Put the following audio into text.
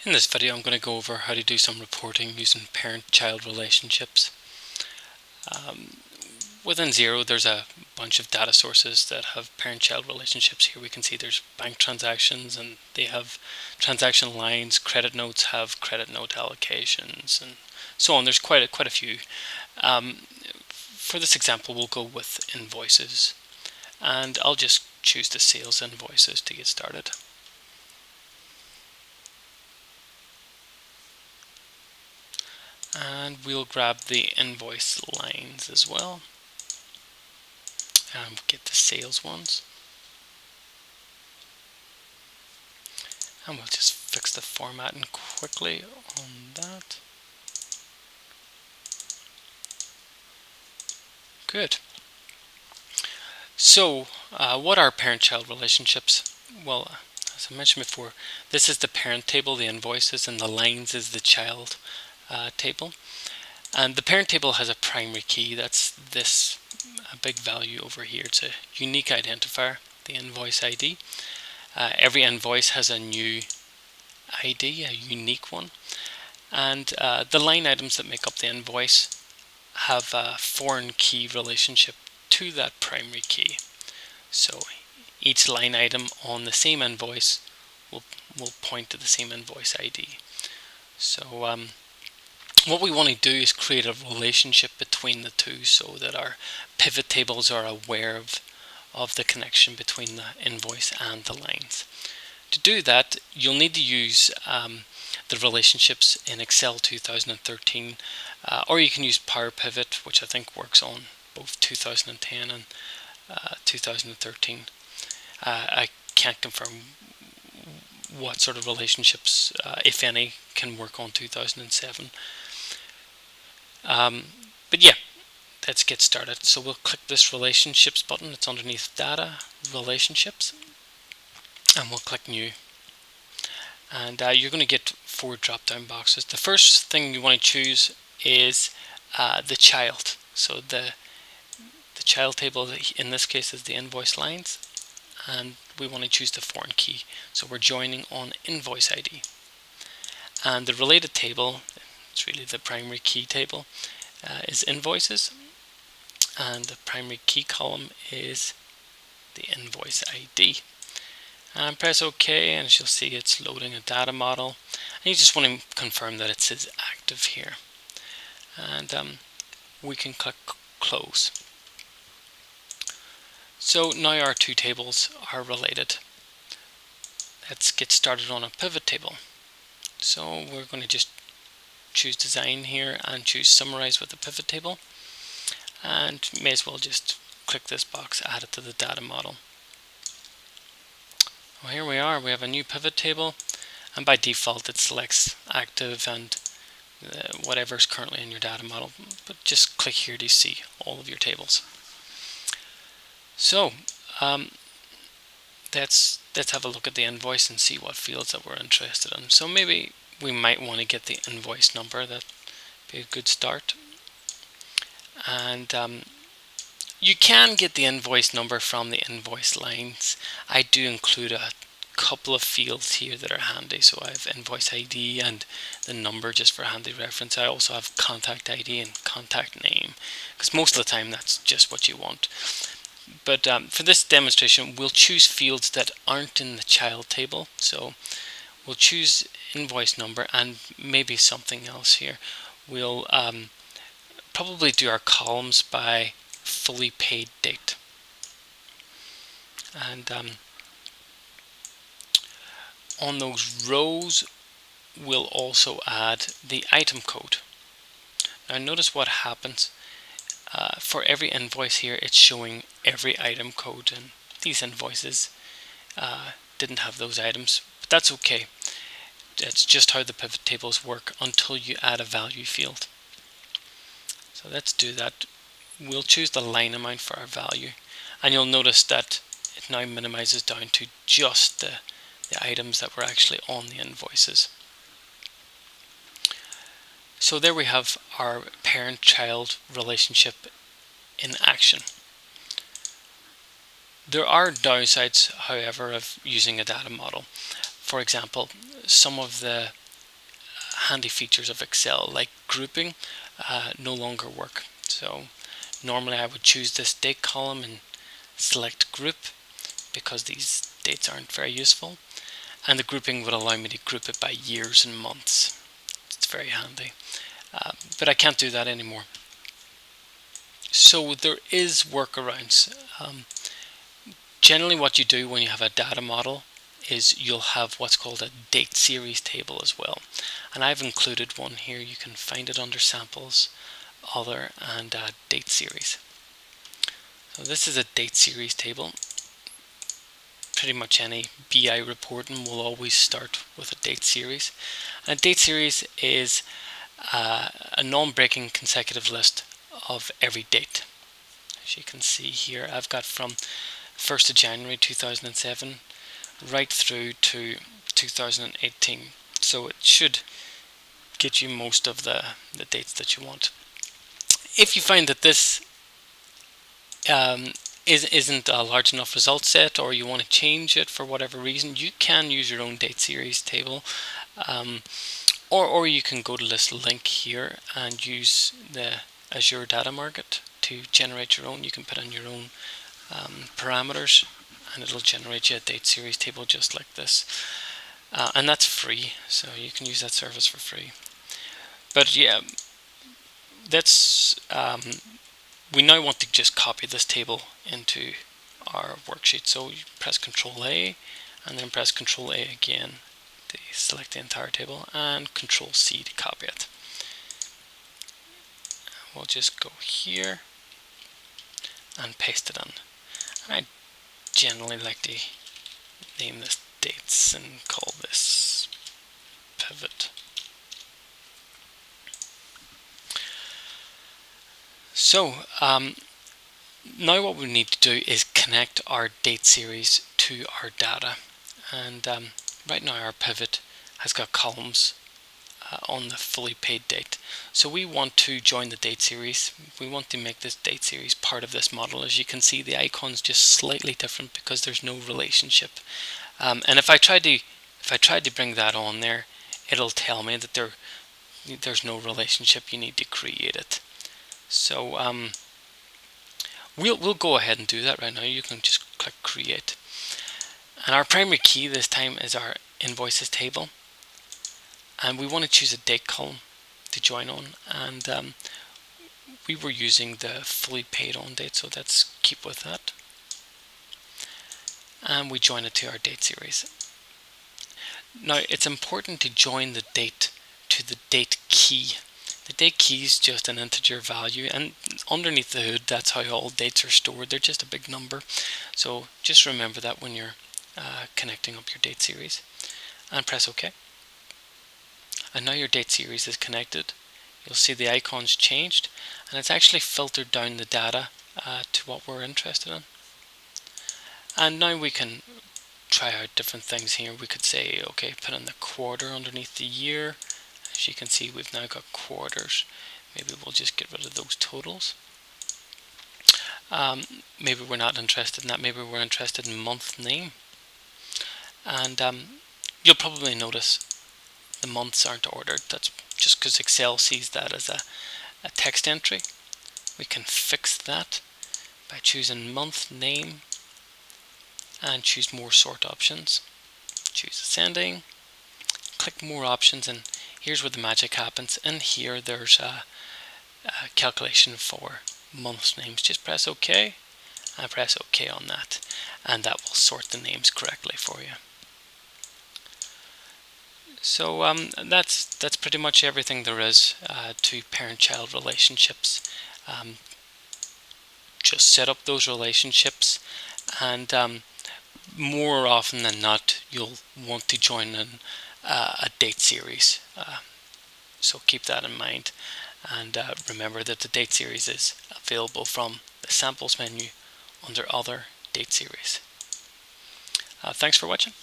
In this video, I'm going to go over how to do some reporting using parent-child relationships. Within Xero, there's a bunch of data sources that have parent-child relationships. Here we can see there's bank transactions, and they have transaction lines. Credit notes have credit note allocations, and so on. There's quite a few. For this example, we'll go with invoices, and I'll just choose the sales invoices to get started. And we'll grab the invoice lines as well. Get the sales ones. And we'll just fix the formatting quickly on that. Good. So, what are parent-child relationships? Well, as I mentioned before, this is the parent table, the invoices, and the lines is the child table. And the parent table has a primary key. That's this big value over here. It's a unique identifier, the invoice ID. Every invoice has a new ID, a unique one. And the line items that make up the invoice have a foreign key relationship to that primary key. So each line item on the same invoice will point to the same invoice ID. So what we want to do is create a relationship between the two so that our pivot tables are aware of the connection between the invoice and the lines. To do that, you'll need to use the relationships in Excel 2013, or you can use Power Pivot, which I think works on both 2010 and 2013. I can't confirm what sort of relationships, if any, can work on 2007. But yeah, let's get started. So we'll click this relationships button. It's underneath data, relationships, and we'll click new. And you're going to get 4 drop down boxes. The first thing you want to choose is the child. So the child table in this case is the invoice lines, and we want to choose the foreign key. So we're joining on invoice ID. And the related table, it's really the primary key table, is invoices, and the primary key column is the invoice ID. And press OK, and you'll see it's loading a data model, and you just want to confirm that it says active here, and we can click close. So now our two tables are related. Let's get started on a pivot table. So we're going to just choose design here and choose summarize with the pivot table, and may as well just click this box, add it to the data model. Well, here we are, we have a new pivot table, and by default it selects active and whatever is currently in your data model, but just click here to see all of your tables. So let's have a look at the invoice and see what fields that we're interested in. So maybe we might want to get the invoice number. That'd be a good start. And you can get the invoice number from the invoice lines. I do include a couple of fields here that are handy. So I have invoice ID and the number just for handy reference. I also have contact ID and contact name, because most of the time that's just what you want. But for this demonstration, we'll choose fields that aren't in the child table. So we'll choose invoice number and maybe something else here. We'll probably do our columns by fully paid date. And on those rows, we'll also add the item code. Now notice what happens. For every invoice here, it's showing every item code, and these invoices didn't have those items, but that's okay. That's just how the pivot tables work until you add a value field. So let's do that. We'll choose the line amount for our value, and you'll notice that it now minimizes down to just the items that were actually on the invoices. So there we have our parent-child relationship in action. There are downsides, however, of using a data model. For example, some of the handy features of Excel like grouping no longer work. So normally I would choose this date column and select group because these dates aren't very useful, and the grouping would allow me to group it by years and months. It's very handy, but I can't do that anymore. So there is workarounds. Generally what you do when you have a data model is you'll have what's called a date series table as well, and I've included one here. You can find it under samples, other, and date series. So this is a date series table. Pretty much any BI reporting will always start with a date series. And a date series is a non-breaking consecutive list of every date. As you can see here, I've got from 1st of January 2007 right through to 2018. So it should get you most of the dates that you want. If you find that this isn't a large enough result set, or you want to change it for whatever reason, you can use your own date series table, or you can go to this link here and use the Azure Data Market to generate your own. You can put in your own parameters and it'll generate you a date series table just like this, and that's free, so you can use that service for free. But yeah, that's we now want to just copy this table into our worksheet. So you press Control A and then press Control A again to select the entire table, and Control C to copy it. We'll just go here and paste it in. I generally like to name this dates and call this pivot. So now what we need to do is connect our date series to our data, and right now our pivot has got columns on the fully paid date. So we want to join the date series. We want to make this date series part of this model. As you can see, the icon's just slightly different because there's no relationship. And if I tried to bring that on there, it'll tell me that there's no relationship. You need to create it. So we'll go ahead and do that right now. You can just click create, and our primary key this time is our invoices table, and we want to choose a date column to join on, and we were using the fully paid on date, so let's keep with that, and we join it to our date series. Now it's important to join the date to the date key. The date key is just an integer value, and underneath the hood, that's how all dates are stored. They're just a big number. So just remember that when you're connecting up your date series, and press OK. And now your date series is connected. You'll see the icons changed, and it's actually filtered down the data to what we're interested in. And now we can try out different things here. We could say, okay, put in the quarter underneath the year. As you can see, we've now got quarters. Maybe we'll just get rid of those totals. Maybe we're not interested in that. Maybe we're interested in month name. And you'll probably notice the months aren't ordered. That's just because Excel sees that as a text entry. We can fix that by choosing month name and choose more sort options. Choose ascending, click more options, and here's where the magic happens. In here there's a calculation for month names. Just press OK and press OK on that, and that will sort the names correctly for you. So that's pretty much everything there is to parent-child relationships. Just set up those relationships, and more often than not you'll want to join in a date series. So keep that in mind, and remember that the date series is available from the samples menu under other date series. Thanks for watching.